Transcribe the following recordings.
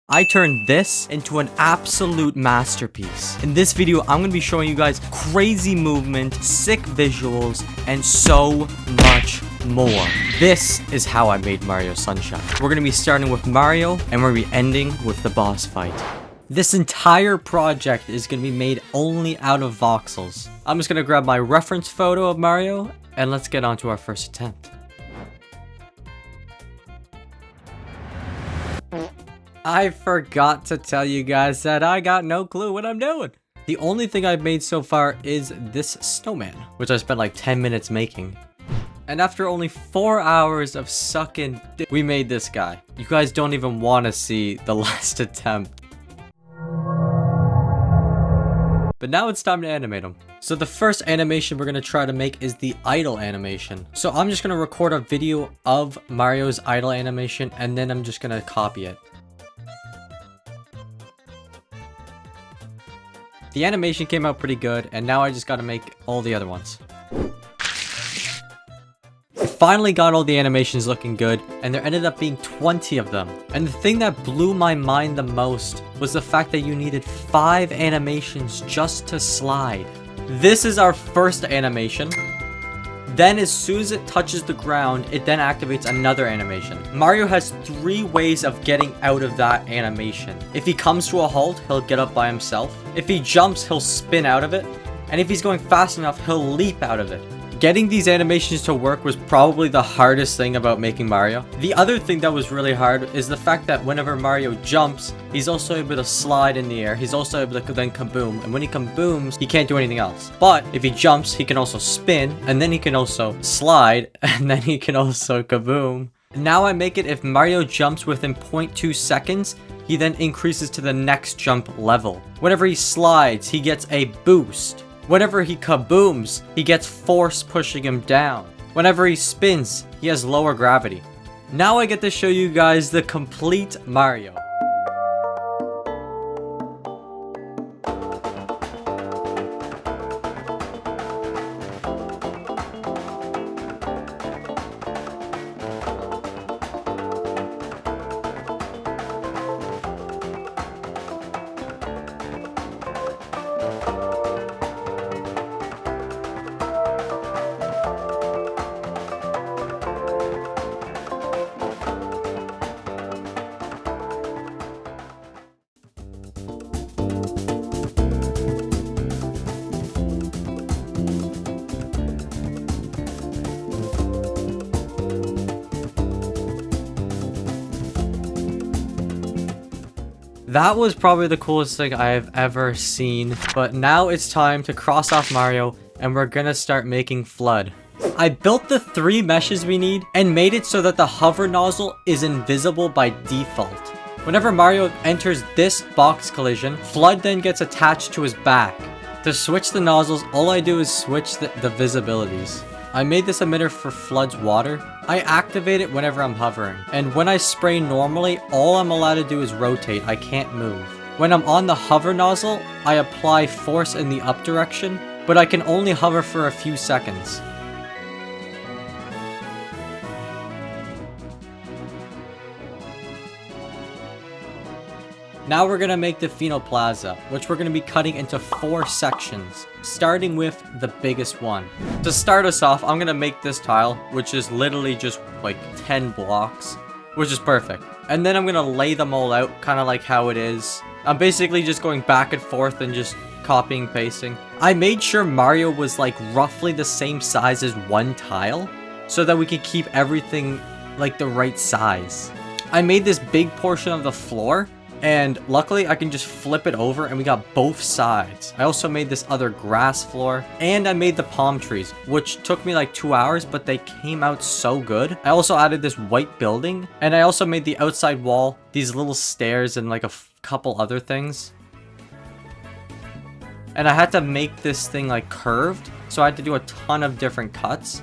I turned this into an absolute masterpiece. In this video, I'm going to be showing you guys crazy movement, sick visuals, and so much more. This is how I made Mario Sunshine. We're going to be starting with Mario, and we're going to be ending with the boss fight. This entire project is going to be made only out of voxels. I'm just going to grab my reference photo of Mario, and let's get on to our first attempt. I forgot to tell you guys that I got no clue what I'm doing. The only thing I've made so far is this snowman, which I spent like 10 minutes making. And after only 4 hours of sucking dick, we made this guy. You guys don't even want to see the last attempt. But now it's time to animate him. So the first animation we're going to try to make is the idle animation. So I'm just going to record a video of Mario's idle animation, and then I'm just going to copy it. The animation came out pretty good, and now I just gotta make all the other ones. I finally got all the animations looking good, and there ended up being 20 of them. And the thing that blew my mind the most was the fact that you needed 5 animations just to slide. This is our first animation. Then as soon as it touches the ground, it then activates another animation. Mario has 3 ways of getting out of that animation. If he comes to a halt, he'll get up by himself. If he jumps, he'll spin out of it. And if he's going fast enough, he'll leap out of it. Getting these animations to work was probably the hardest thing about making Mario. The other thing that was really hard is the fact that whenever Mario jumps, he's also able to slide in the air. He's also able to then kaboom. And when he kabooms, he can't do anything else. But if he jumps, he can also spin. And then he can also slide. And then he can also kaboom. Now I make it if Mario jumps within 0.2 seconds, he then increases to the next jump level. Whenever he slides, he gets a boost. Whenever he kabooms, he gets force pushing him down. Whenever he spins, he has lower gravity. Now I get to show you guys the complete Mario. That was probably the coolest thing I have ever seen, but now it's time to cross off Mario, and we're gonna start making Flood. I built the 3 meshes we need, and made it so that the hover nozzle is invisible by default. Whenever Mario enters this box collision, Flood then gets attached to his back. To switch the nozzles, all I do is switch the visibilities. I made this emitter for Flood's water. I activate it whenever I'm hovering. And when I spray normally, all I'm allowed to do is rotate. I can't move. When I'm on the hover nozzle, I apply force in the up direction, but I can only hover for a few seconds. Now we're going to make Delfino Plaza, which we're going to be cutting into 4 sections, starting with the biggest one. To start us off, I'm going to make this tile, which is literally just like 10 blocks, which is perfect. And then I'm going to lay them all out, kind of like how it is. I'm basically just going back and forth and just copying, pasting. I made sure Mario was like roughly the same size as one tile, so that we could keep everything like the right size. I made this big portion of the floor, and luckily I can just flip it over and we got both sides. I also made this other grass floor, and I made the palm trees, which took me like 2 hours, but they came out so good. I also added this white building, and I also made the outside wall, these little stairs, and like a couple other things. And I had to make this thing like curved, so I had to do a ton of different cuts.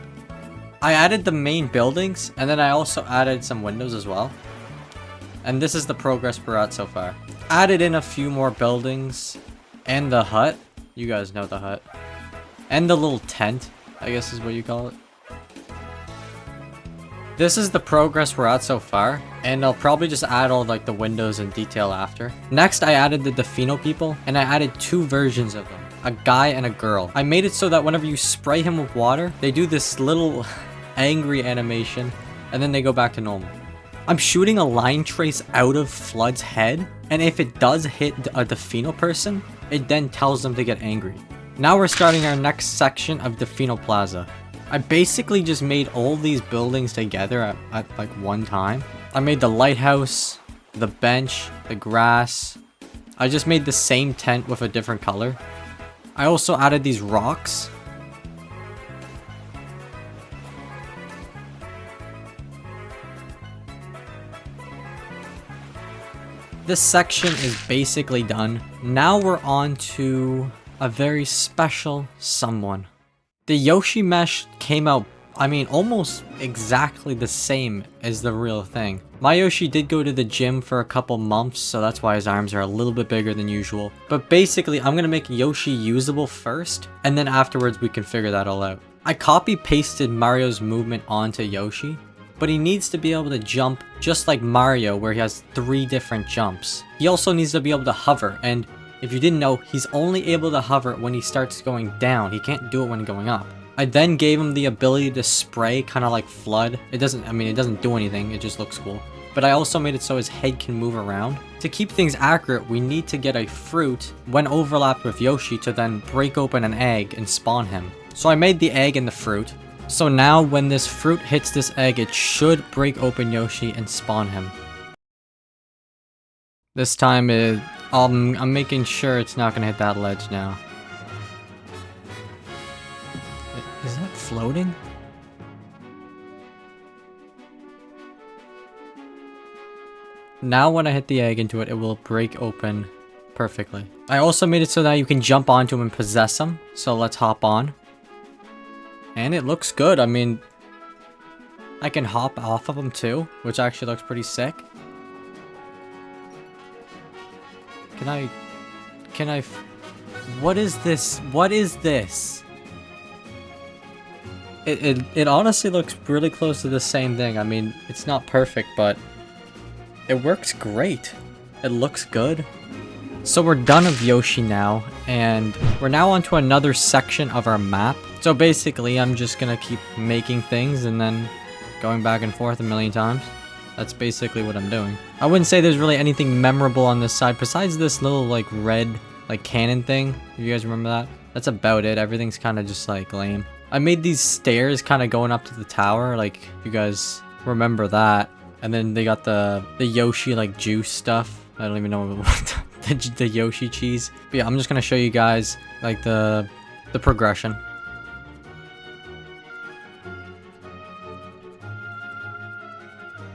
I added the main buildings, and then I also added some windows as well. And this is the progress we're at so far. Added in a few more buildings. And the hut. You guys know the hut. And the little tent, I guess is what you call it. This is the progress we're at so far, and I'll probably just add all like the windows and detail after. Next, I added the Delfino people, and I added 2 versions of them, a guy and a girl. I made it so that whenever you spray him with water, they do this little angry animation, and then they go back to normal. I'm shooting a line trace out of Flood's head, and if it does hit a Delfino person, it then tells them to get angry. Now we're starting our next section of Delfino Plaza. I basically just made all these buildings together at like one time. I made the lighthouse, the bench, the grass. I just made the same tent with a different color. I also added these rocks. This section is basically done. Now we're on to a very special someone. The Yoshi mesh came out, I mean, almost exactly the same as the real thing. My Yoshi did go to the gym for a couple months, so that's why his arms are a little bit bigger than usual. But basically, I'm gonna make Yoshi usable first, and then afterwards we can figure that all out. I copy-pasted Mario's movement onto Yoshi, but he needs to be able to jump just like Mario, where he has 3 different jumps. He also needs to be able to hover, and if you didn't know, he's only able to hover when he starts going down. He can't do it when going up. I then gave him the ability to spray, kind of like Flood. It doesn't do anything, it just looks cool. But I also made it so his head can move around. To keep things accurate, we need to get a fruit when overlapped with Yoshi to then break open an egg and spawn him. So I made the egg and the fruit. So now when this fruit hits this egg, it should break open Yoshi and spawn him. This time I'm making sure it's not gonna hit that ledge now. Is that floating? Now when I hit the egg into it, it will break open perfectly. I also made it so that you can jump onto him and possess him. So let's hop on. And it looks good. I mean, I can hop off of him too, which actually looks pretty sick. What is this? What is this? It honestly looks really close to the same thing. I mean, it's not perfect, but it works great. It looks good. So we're done with Yoshi now, and we're now onto another section of our map. So basically, I'm just gonna keep making things and then going back and forth a million times. That's basically what I'm doing. I wouldn't say there's really anything memorable on this side besides this little like red like cannon thing. If you guys remember that? That's about it. Everything's kind of just like lame. I made these stairs kind of going up to the tower, like if you guys remember that. And then they got the Yoshi like juice stuff. I don't even know what the Yoshi cheese. But yeah, I'm just gonna show you guys like the progression.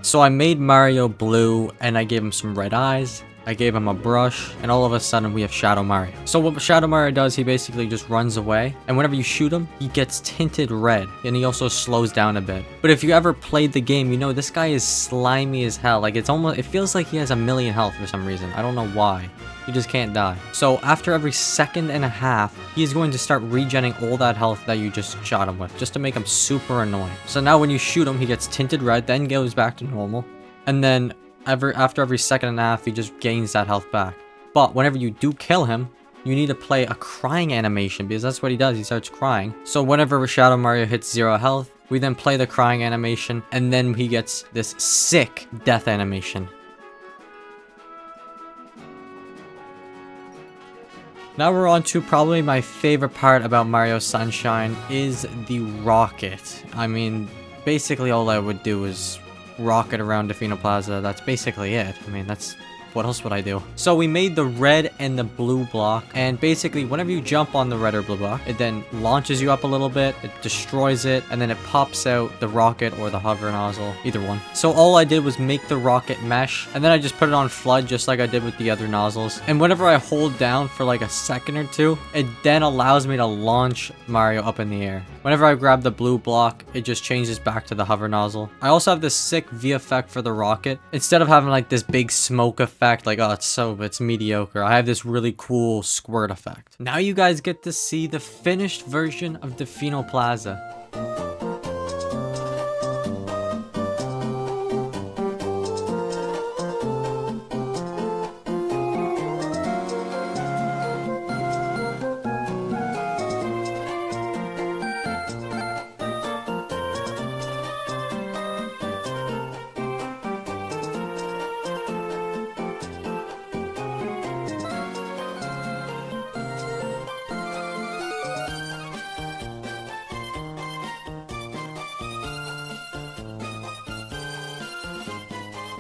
So I made Mario blue, and I gave him some red eyes. I gave him a brush, and all of a sudden we have Shadow Mario. So what Shadow Mario does, he basically just runs away, and whenever you shoot him, he gets tinted red, and he also slows down a bit. But if you ever played the game, you know this guy is slimy as hell. Like it feels like he has 1,000,000 health for some reason. I don't know why. He just can't die. So after every 1.5 seconds, he is going to start regenerating all that health that you just shot him with, just to make him super annoying. So now when you shoot him, he gets tinted red, then goes back to normal, and then after every 1.5 seconds, he just gains that health back. But whenever you do kill him, you need to play a crying animation, because that's what he does. He starts crying. So whenever Shadow Mario hits 0 health, we then play the crying animation, and then he gets this sick death animation. Now we're on to probably my favorite part about Mario Sunshine is the rocket. I mean, basically all I would do is rocket around Delfino Plaza. That's basically it. I mean, what else would I do? So we made the red and the blue block, and basically whenever you jump on the red or blue block, it then launches you up a little bit, it destroys it, and then it pops out the rocket or the hover nozzle, either one. So all I did was make the rocket mesh, and then I just put it on flood just like I did with the other nozzles. And whenever I hold down for like a second or two, it then allows me to launch Mario up in the air. Whenever I grab the blue block, it just changes back to the hover nozzle. I also have this sick V effect for the rocket. Instead of having like this big smoke effect, like, oh, it's mediocre, I have this really cool squirt effect. Now you guys get to see the finished version of Delfino Plaza.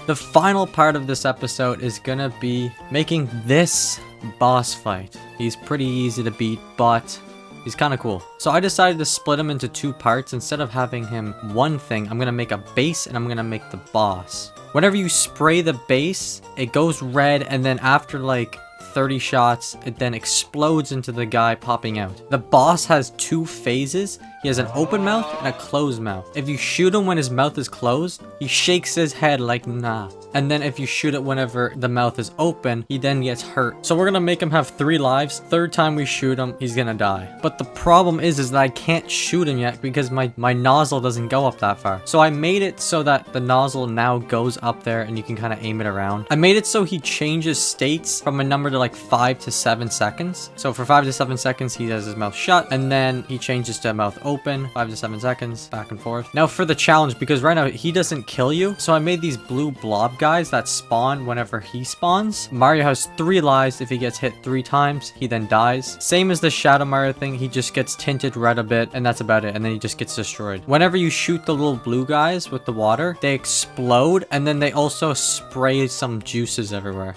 The final part of this episode is gonna be making this boss fight. He's pretty easy to beat, but he's kind of cool. So I decided to split him into 2 parts. Instead of having him one thing, I'm gonna make a base and I'm gonna make the boss. Whenever you spray the base, it goes red, and then after like 30 shots, it then explodes into the guy popping out. The boss has 2 phases. He has an open mouth and a closed mouth. If you shoot him when his mouth is closed, he shakes his head like nah. And then if you shoot it whenever the mouth is open, he then gets hurt. So we're gonna make him have 3 lives. 3rd time we shoot him, he's gonna die. But the problem is that I can't shoot him yet because my nozzle doesn't go up that far. So I made it so that the nozzle now goes up there and you can kind of aim it around. I made it so he changes states from a number to like 5 to 7 seconds. So for 5 to 7 seconds, he has his mouth shut, and then he changes to mouth open, 5 to 7 seconds, back and forth. Now for the challenge, because right now he doesn't kill you, so I made these blue blob guys that spawn whenever he spawns. Mario has 3 lives. If he gets hit 3 times, he then dies. Same as the Shadow Mario thing, he just gets tinted red a bit, and that's about it, and then he just gets destroyed. Whenever you shoot the little blue guys with the water, they explode, and then they also spray some juices everywhere.